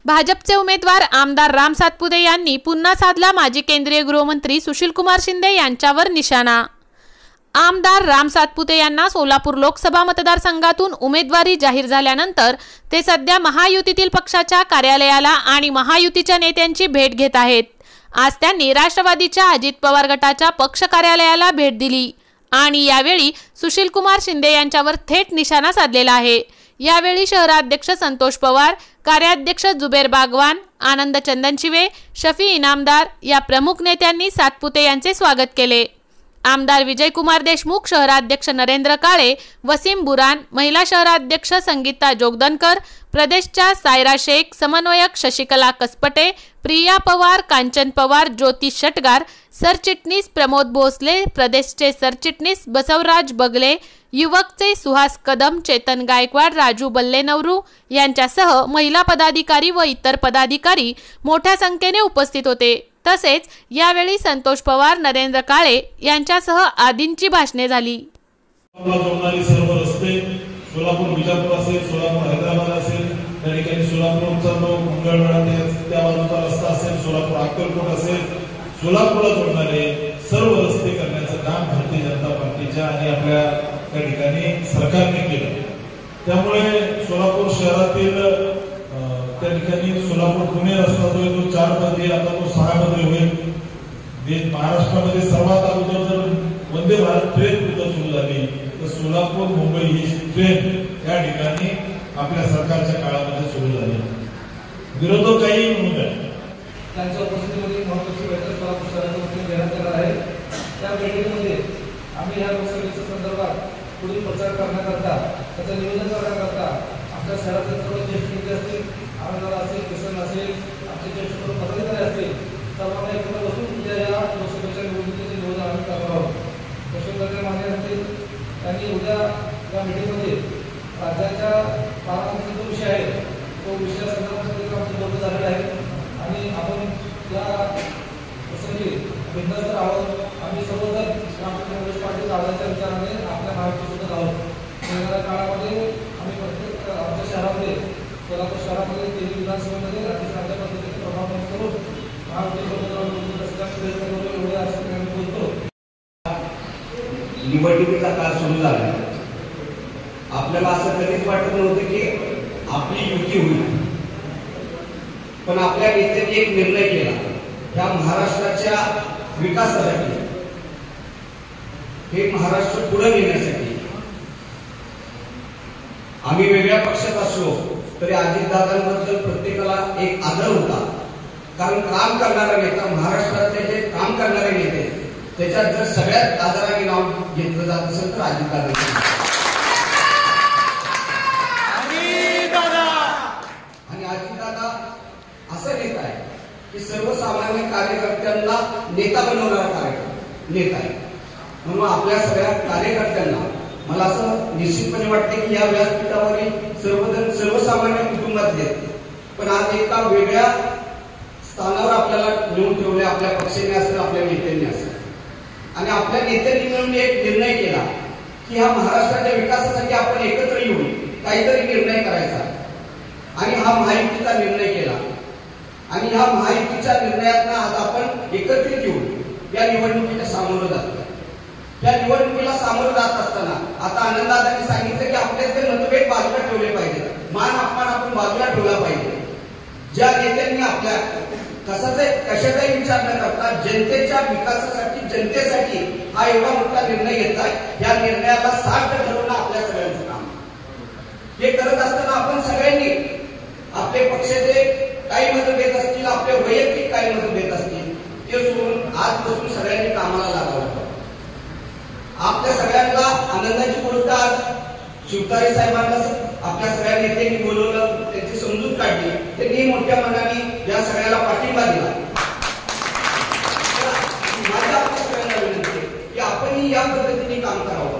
भाजपचे उमेदवार आमदार राम सातपुते यांनी पुन्हा साधला माजी केंद्रीय गृहमंत्री सुशीलकुमार शिंदे यांच्यावर निशाणा। आमदार राम सातपुते यांना सोलापूर लोकसभा मतदारसंघातून उमेदवारी जाहीर झाल्यानंतर ते सध्या महायुतीतील पक्षाच्या कार्यालयाला आणि महायुतीच्या नेत्यांची भेट घेत आहेत। आज त्यांनी राष्ट्रवादीच्या अजित पवार गटाच्या पक्ष कार्यालयाला भेट दिली आणि यावेळी सुशीलकुमार शिंदे यांच्यावर थेट निशाणा साधलेला आहे। यावेळी शहराध्यक्ष संतोष पवार, कार्याध्यक्ष जुबेर बागवान, आनंद चंदनशिवे, शफी इनामदार या प्रमुख नेत्यांनी सातपुते यांचे स्वागत केले। आमदार विजयकुमार देशमुख, शहराध्यक्ष नरेंद्र काळे, वसीम बुरान, महिला शहराध्यक्ष संगीता जोगदनकर, प्रदेशच्या सायरा शेख, समन्वयक शशिकला कसपटे, प्रिया पवार, कांचन पवार, ज्योती शटगार, सरचिटणीस प्रमोद भोसले, प्रदेशचे सरचिटणीस बसवराज बगले, युवकचे सुहास कदम, चेतन गायकवाड, राजू बल्लेनवरू यांच्यासह महिला पदाधिकारी व इतर पदाधिकारी मोठ्या संख्येने उपस्थित होते। तसेच यावेळी संतोष पवार, नरेंद्र काळे यांच्यासह आदींची भाषणे झाली। सर्व रस्ते सोलापूर विजापूर असेल, सोलापूर हैदराबाद असेल, त्या ठिकाणी सोलापूरचा जो मंगळवेढा त्या बाजूचा रस्ता असेल, सोलापूर अक्कलकोट असेल, सोलापूरला जोडणारे सर्व रस्ते करण्याचं काम भारतीय जनता पार्टीच्या आणि आपल्या त्या ठिकाणी सरकारने केलं। त्यामुळे सोलापूर शहरातील त्या ठिकाणी सोलापूर पुणे रस्ता जो 4 पदरी आता तो 6 पदरी होईल। महाराष्ट्रामध्ये सर्वात अगोदर जर वंदे भारत ट्रेन सुरू झाली तर सोलापूर मुंबई ही ट्रेन या ठिकाणी आपल्या सरकारच्या काळामध्ये सुरू झाली। विरोधक काही म्हणून त्यांच्या उपस्थितीमध्ये महत्त्वाची बैठक सोलापूर शहराच्या वतीने घेण्यात येणार आहे। त्या बैठकीमध्ये आम्ही या लोकसभेच्या संदर्भात पुढील प्रचार करण्याकरता, त्याचं नियोजन करण्याकरता आमच्या शहरातील सर्व ज्येष्ठ नेते असतील, आमदार असेल, किसन असेल, आमचे ज्येष्ठ पदाधिकारी असतील, सर्वांना एकत्र बसून उद्या या लोकसभेच्या निवडणुकीचे नियोजन आम्ही करणार आहोत। तसे मान्य असतील त्यांनी उद्या या मीटिंगमध्ये राज्याच्या पारंपरिक जो विषय आहे तो विषया संदर्भात आमचं बोलणं झालेलं आहे आणि आपण या प्रसंगी बिंदास्त आहोत। आम्ही सर्वजण काँग्रेस पार्टीच्या आवाजाच्या विचाराने आपल्या महाराष्ट्रासोबत आहोत। येणाऱ्या काळामध्ये आम्ही प्रत्येक आमच्या शहरामध्ये सोलापूर शहरामध्ये 3 विधानसभेमध्ये राज्य पद्धतीने प्रभाव करून निवडणुकीचा काळ सुरू झाला। आपल्याला असं कधीच वाटत नव्हतं की आपली युती होईल, पण आपल्या नेत्यांनी एक निर्णय केला, या महाराष्ट्राच्या विकासासाठी, हे महाराष्ट्र पुढे नेण्यासाठी। आम्ही वेगळ्या पक्षात असलो तरी अजितदादांबद्दल प्रत्येकाला एक आदर होता, कारण काम करणारा नेता, महाराष्ट्रातले जे काम करणारे नेते त्याच्यात जर सगळ्यात आदराने नाव घेतलं जात असेल तर अजितदादा। आणि अजितदादा असं नेता आहे की सर्वसामान्य कार्यकर्त्यांना नेता बनवणारा नेता आहे। म्हणून आपल्या सगळ्या कार्यकर्त्यांना मला असं निश्चितपणे वाटते की या व्यासपीठावरील सर्वजण सर्वसामान्य कुटुंबातले, पण आज एका वेगळ्या स्थानावर आपल्याला नेऊन ठेवले, आपल्या पक्षाने असेल, आपल्या नेत्यांनी असेल। आणि आपल्या नेत्यांनी मिळून एक निर्णय केला की ह्या महाराष्ट्राच्या विकासासाठी आपण एकत्र येऊन काहीतरी निर्णय करायचा, आणि हा महायुतीचा निर्णय केला। आणि ह्या महायुतीच्या निर्णयातनं आज आपण एकत्रित येऊन या निवडणुकीला सामोरं जातो। या निवडणुकीला सामोरं जात असताना आता आनंददादांनी सांगितलं की आपल्यातले मतभेद बाजूला ठेवले पाहिजे, मान अपमान आपण बाजूला ठेवला पाहिजे। ज्या नेत्यांनी आपल्या कशाचाही विचार न करता जनतेच्या विकासासाठी, जनतेसाठी हा एवढा मोठा निर्णय घेतलाय, या निर्णयाला सार्थ ठरवणं आपल्या सगळ्यांचं काम। हे करत असताना आपण सगळ्यांनी आपले पक्षाचे काही मतभेद असतील, आपले वैयक्तिक काही मतभेद असतील, ते सोडून आजपासून सगळ्यांनी कामाला लागावं। आपल्या सगळ्यांना आनंदाची गोष्ट, आज शिवतारे साहेबांना आपल्या सगळ्या नेत्यांनी बोलवलं, त्याची समजूत काढली, त्यांनी मोठ्या मनाने या सगळ्याला पाठिंबा दिला। माझ्या आपल्या सगळ्यांना विनंती की आपणही या पद्धतीने काम करावं।